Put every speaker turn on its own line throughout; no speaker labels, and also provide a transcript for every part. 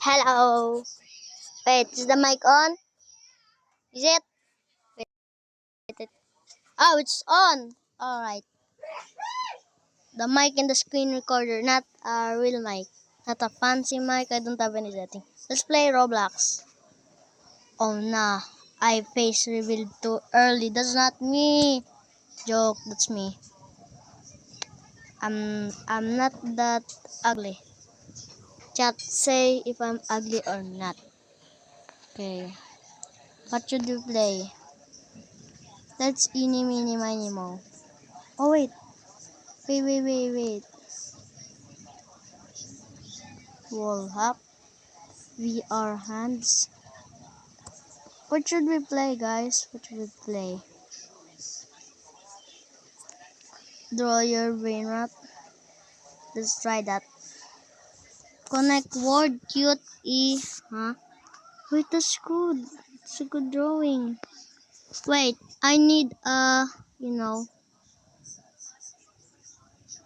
Hello. Wait, is the mic on? Is it? Wait. Oh, it's on. Alright. The mic and the screen recorder, not a real mic. Not a fancy mic. I don't have any setting. Let's play Roblox. Oh nah. I face revealed too early. That's not me. Joke, that's me. I'm not that ugly. Chat, say if I'm ugly or not. Okay. What should we play? Let's eeny meeny miny mo. Oh wait. Wait. Wall hop. VR hands. What should we play, guys? What should we play? Draw your brain rot. Let's try that. Connect word cute e. Huh? Wait, that's good. It's a good drawing. Wait, I need you know,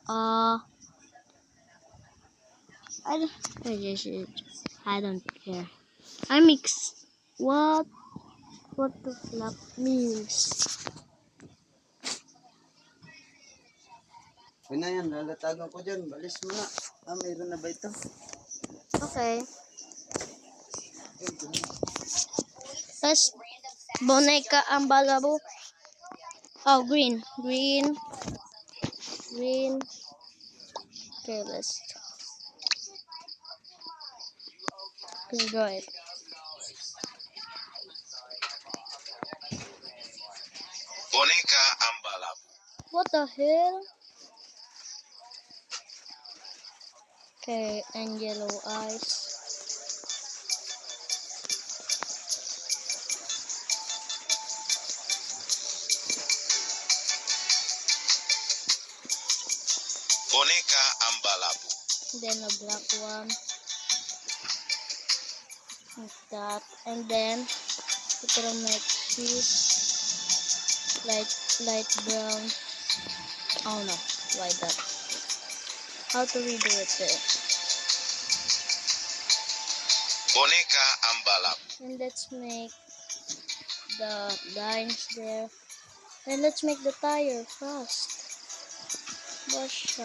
I don't, I don't care. I mix. What the flap means?
Pina yan, lalatagan ko dyan. Balis mo na. Mayroon na ba ito?
Okay. Let's boneka ang balabo. Oh, green. Okay, let's draw it.
Boneka ang balabo.
What the hell? Okay, and yellow eyes.
Boneka ang balabo.
Then a black one. Like that. And then we put on my cheese. Light brown. Oh no, why that? How to redo it there?
Boneka ang balabo.
And let's make the lines there. And let's make the tire fast. Gosh.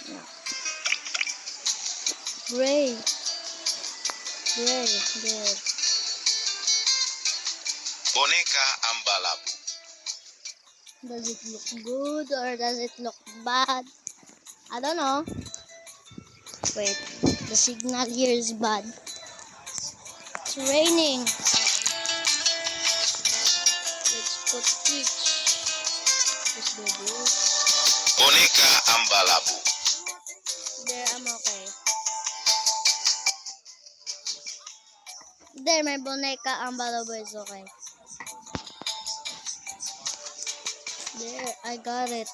No. Gray. There.
Boneka ang balabo.
Does it look good or does it look bad? I don't know. Wait, the signal here is bad. It's raining. Let's put peach. Let's do this.
Boneka ang balabo.
There, I'm okay. There, my boneka ang balabo is okay. There, I got it.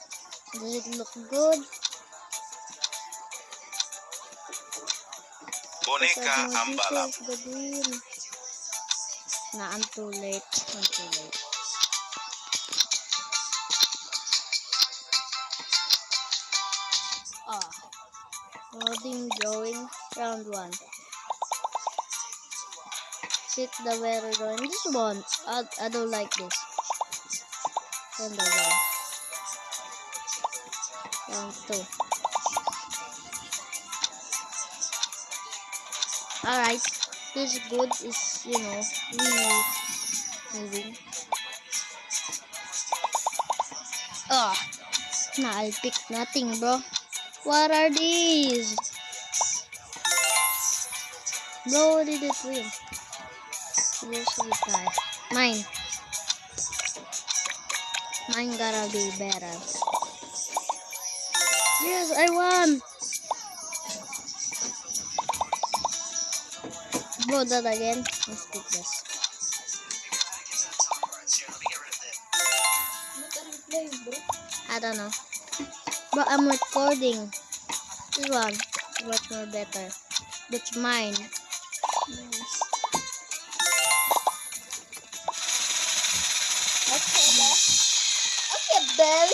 Does it look good?
Boneka ang balabo.
The green. Nah, I'm too late. Loading drawing round 1. Sit the weather drawing. This one. I don't like this. Then the one. Round 2. Alright. This good is, really moving. Nah, I'll pick nothing, bro. What are these? Bro, what did it win? Seriously, guys. Mine gotta be better. Yes, I won! Bro, that again. Let's pick this. I don't know. But I'm recording. This one is much more better. That's mine. Nice. Okay, Belle.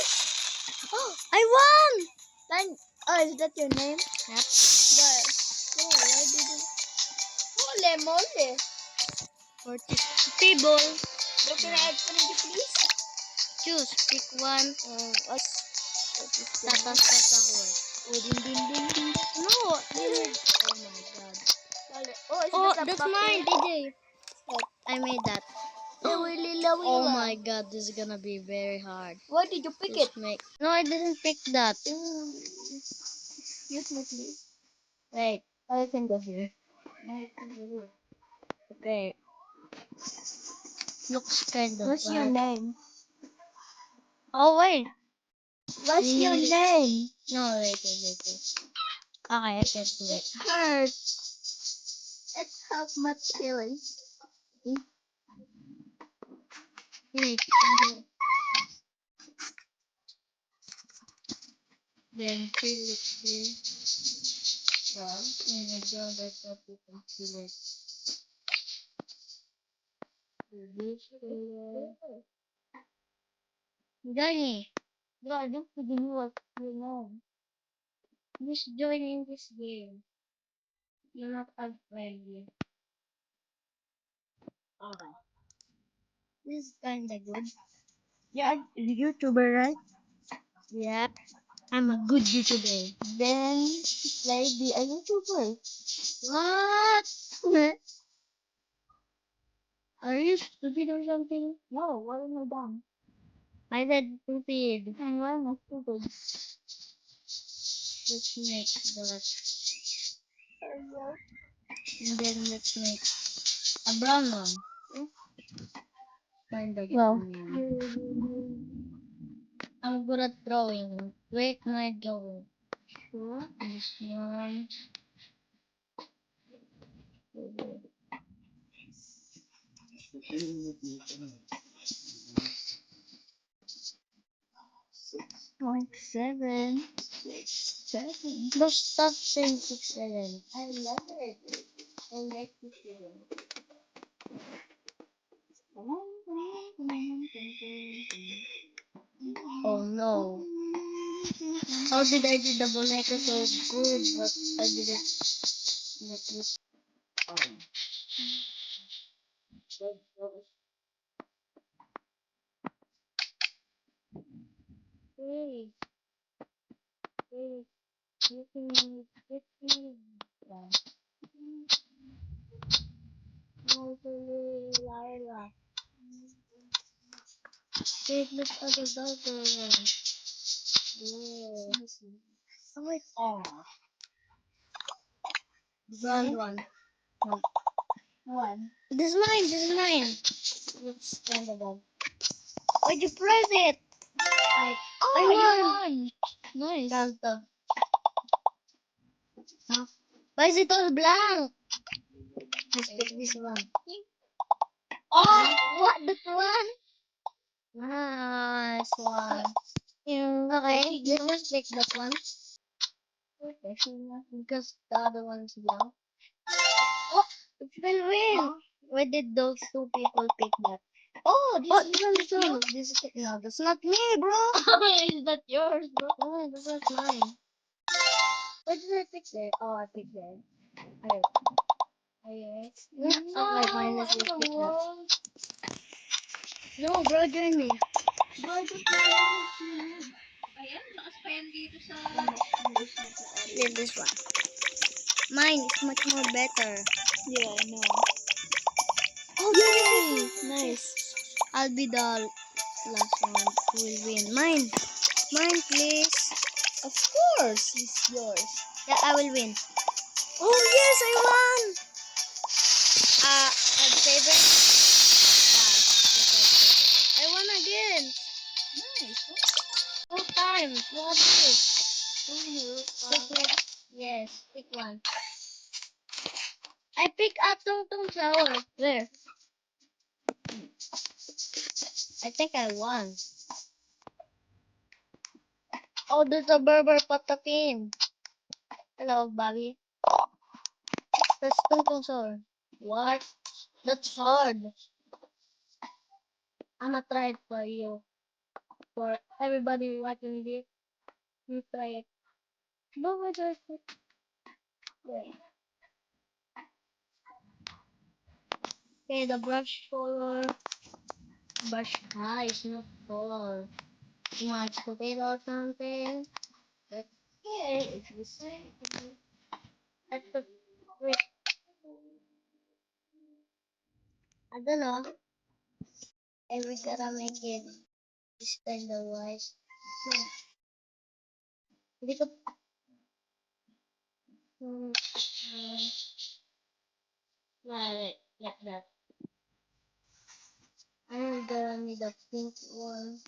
Oh, I won! Oh, is that your name? Yep. Oh, why did it?
Mole.
40 people.
Bro, can I add you please?
Choose. Pick one.
What is
Tatas tatahol.
Oh, din.
No. Oh my god.
Oh, it's
Oh,
just a
that's
puppy.
mine, DJ. I made that. Oh
Willa.
my god, this is gonna be very hard.
Why did you pick
Just
it?
make. No, I didn't pick that.
Use me, please.
Wait.
I can go here.
Okay. Looks kind of
What's your
bad.
name?
Oh wait.
What's your name?
No, wait. Okay, I can do it.
Hurt. It's hurt my feelings.
Wait. Then fill it here. Well, and I draw that up, you can fill it. This here. Johnny, God, look to the what you know. Just join in this game. You're not unfriendly. Okay. This is kinda good.
You're a YouTuber, right?
Yep. I'm a good YouTuber.
Then play be a YouTuber.
What? Are you stupid or something?
No, why am I dumb?
I said stupid.
And why am I stupid?
Let's make that. And then let's make a brown one. Find the
Well,
I'm good at drawing. Where can I draw? Sure. This one.
0.7. 7.
Don't stop saying 6 7.
I love it. I like to feel it.
Oh no. How did I do the boneka so good, but I didn't make it. Hey, hey, you can get me. Hopefully, Lyra. It looks like a burger. Yeah. Oh, it's brown one. No.
One.
This is mine. This is mine. Let's stand above. Why'd you press it? I won.
Nice.
Count the. Huh? Why is it all blank? Let's pick this one. Oh, what? That one? Nice one. Okay, let's just pick that one. Okay, because the other one's blank. Oh, it's will win. Why did those two people pick that?
Oh,
This one. This is no, that's not me, bro.
is that yours, bro?
Oh, that's not mine. Where did I pick there? Oh, I picked there. Okay. Okay. Okay, fine. Let's just pick that. No, bro, join me. Yeah, this one. Mine is much more better.
Yeah, I know.
Oh,
Yay! Nice.
I'll be the last one who will win. Mine. Mine, please.
Of course, it's yours.
Yeah, I will win. Oh, yes, I won. Favorite? I won again.
Nice.
2 times. What is it? Yes, pick one. I pick up Tung Flower. Where? I think I won. Oh, there's a Berber Patakin. Hello, Bobby. That's Tung Flower. What? That's hard. I'm gonna try it for you. For everybody watching this, you try it. No, I just wait. Okay, the brush color. Brush is not color. Mashed potato or something. Okay, it's the same. That's the wait, I don't know. And we gotta make it this kind of wise. Hindi ko like that. I'm gonna need a pink one.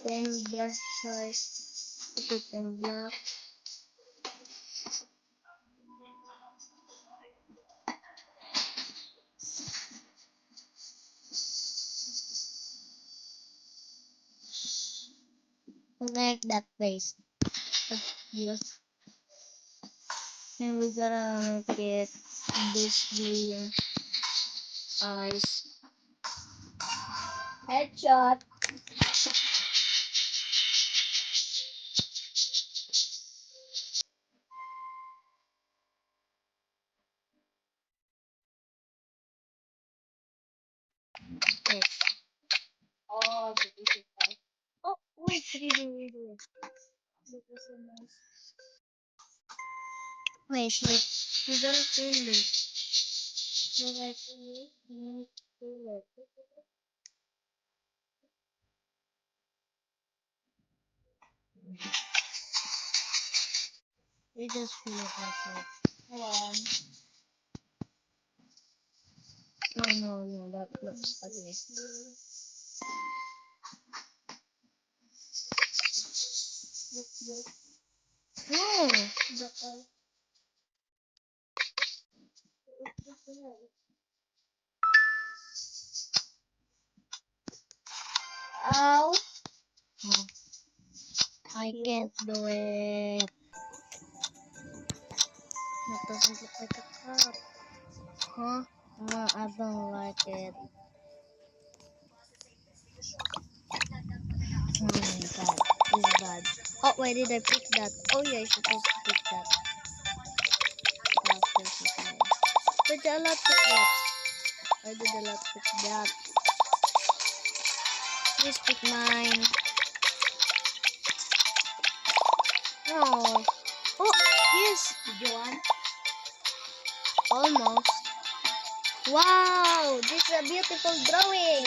Then brush size. Put it in black. Like that face. Yes. And we gotta make it this blue eyes. Headshot. Yes. Oh, the digital. Oh, wait, redo. That was so nice. Wait. You gotta feel this. You gotta feel it. You just feel it also. Hold on. No, that looks ugly. No. Ow. I can't do it. That doesn't look like a cup. Huh? No, I don't like it. Oh my god, it's bad. Oh, why did I pick that? Oh yeah, I supposed to pick that. Oh, of course I did. Why did I not pick that? Why did I not pick that? Please pick mine. No. Oh, yes. Did you want? Almost. Wow, this is a beautiful drawing.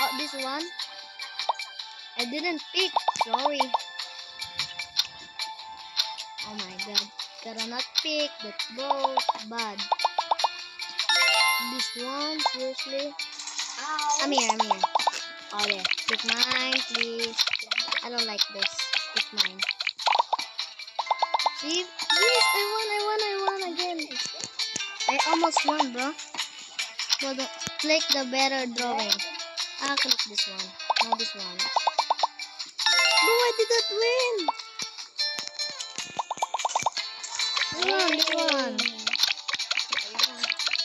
Oh, this one? I didn't pick. Sorry. Oh my god. Gotta not pick. That's both bad. This one, seriously? Ow. I'm here. Oh yeah. Pick mine, please. I don't like this. Pick mine. See? Yes, I won again. I almost won, bro. But click the better drawing. Click this one. No, this one. No, I did not win. This one.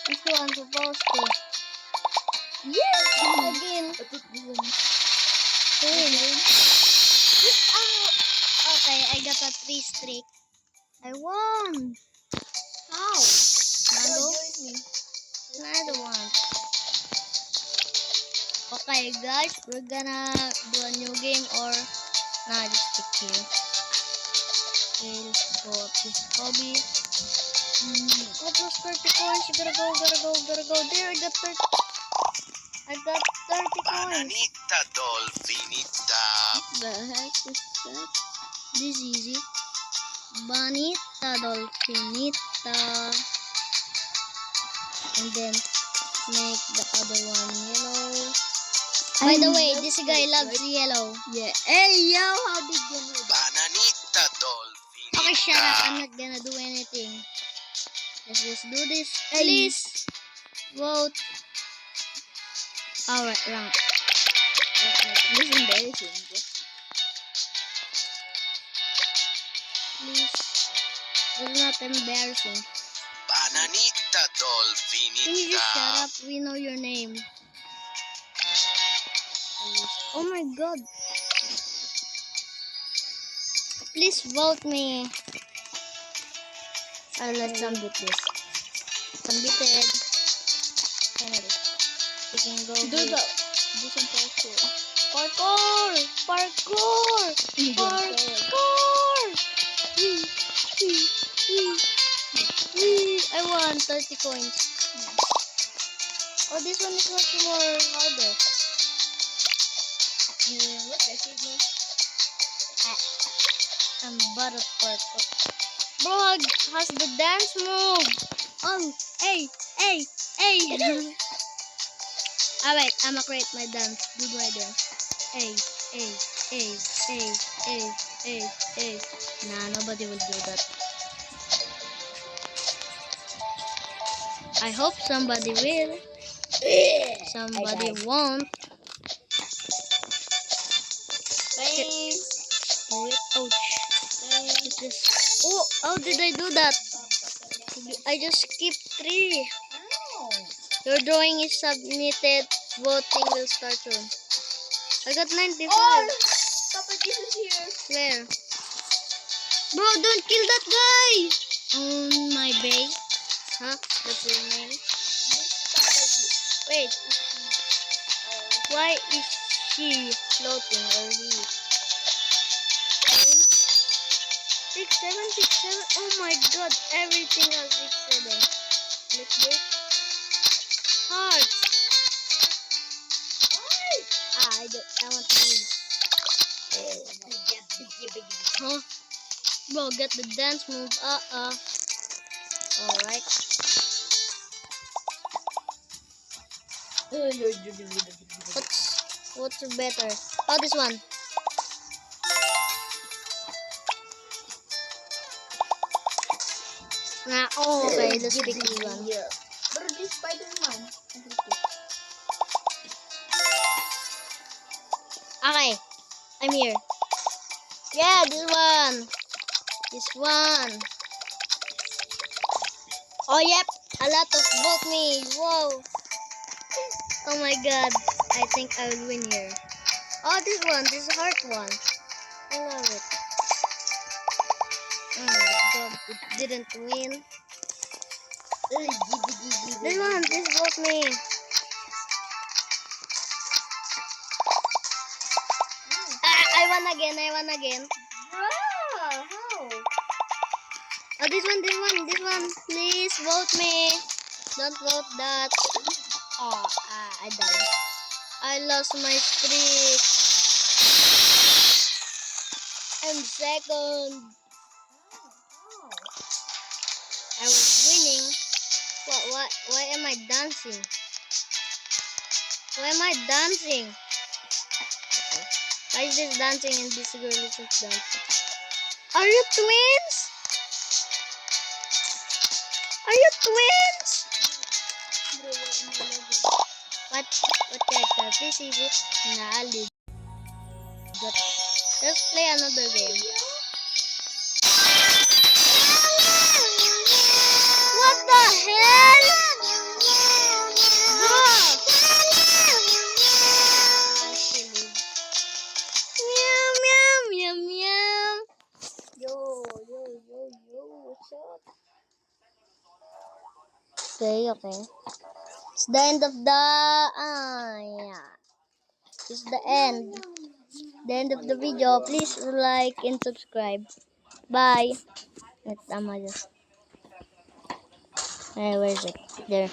This one supposed to. Yes! Again. Win. Okay, I got a 3 streak. I won. How? Another one. Okay, guys, we're gonna do a new game or nah, just stick here. Okay, let's go up this hobby. Oh, plus 30 coins. You gotta go. There, I got 30 coins.
Bananita Dolphinita.
The heck is that? This is easy. Banita Dolphinita. And then make the other one yellow. By the way, this guy loves yellow. Yeah. Hey, yo, how did you know that?
Bananita Dolphinita.
Okay, shut up. I'm not gonna do anything. Let's just do this. Please vote. Alright, rank.
This is embarrassing.
Please. It's not embarrassing.
Bananita
Can you just shut
Dolphinita.
up? We know your name. Oh my god. please vote me. Let's unbeat this. Unbeaten. Finally. We can go
Do
here.
do some parkour.
Parkour! Parkour! Parkour! Wee! Wee! Wee! Wee! I won 30 coins. Oh, this one is much more harder.
What the signal?
I'm bad at parkour. Bro has the dance move. Oh, hey, hey, hey. Alright, I'ma create my dance. Do my dance. Hey, hey, hey, hey, hey, hey, hey. Nah, nobody will do that. I hope somebody will. Somebody won't.
Thanks.
Wait, ouch. It's just... Oh, how did I do that? I just skipped 3. Your drawing is submitted. Voting will start soon. I got 95.
Oh, Papa Jesus here.
Where? Bro, don't kill that guy! On my base. Huh? That's your name? Wait. Why is she floating or he? 6, 7, 6, 7. Oh my god, everything has 6, 7. Let's do it. Hearts. I want to leave. Huh? Bro, get the dance move. Alright. What's better? Oh, this one. Nah, oh, okay, let's pick this one.
Yeah. Pero this Spider-Man.
Okay, I'm here. Yeah, this one. This one. Oh, yep. A lot of vote me. Whoa. Oh my god. I think I will win here. Oh, this one. This heart one. I love it. Oh my god. It didn't win. This one. This vote me. I won again. I won again.
Wow, how?
Oh, this one. Please vote me. Don't vote that. Oh, I died. I lost my streak. I'm second. I was winning. Why am I dancing? Why am I dancing? Why is this dancing and this girl isn't dancing? Are you twins? Are you twins? What character? Please see it. Let's play another game. What the hell? Bro! Meow, meow, meow, meow.
Yo, what's up?
Okay. It's the end of the yeah. It's the end. The end of the video. Please like and subscribe. Bye. Wait, just. Hey, where is it? There.